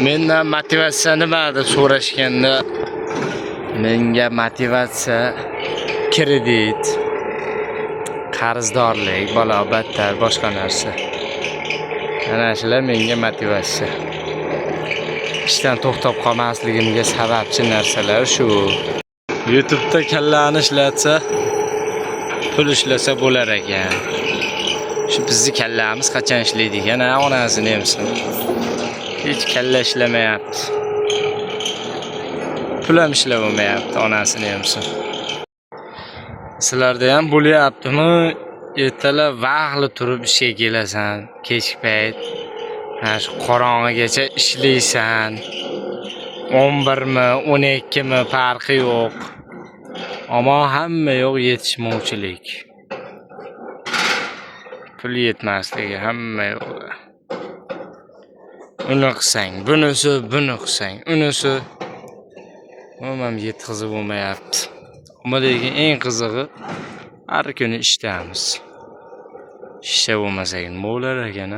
Mendan motivatsiya nima deb so'rashganda, menga motivatsiya kredit, qarzdorlik, balobatlar, boshqa narsa. Ana shular menga motivatsiya. Ishdan to'xtab qolmasligimga sababchi narsalar shu. YouTube'da kallani ishlatsa, pul ishlasa bo'lar ekan. Shu bizni kallamiz qachon ishlaydi ekan, onasini emsin. Hech kalla ishlamayapti. Pul ham ishlamayapti, onasini emsin. Sizlarda ham bo'lyaptimi? Ertalab vaqtli turib ishga kelasan, kech payt. Mana shu qorong'igacha ishlaysan. 11 mi, 12 mi farqi yo'q. Ammo hamma yo'q yetishmovchilik. Pul yetmasligi hamma yo'q. Uni qilsang, bunisi, buni qilsang, unisi umuman yetkazib bo'lmayapti. Ammo lekin eng qizig'i har kuni ishdamiz. Ishda bo'lmasak nima bo'lar ekan?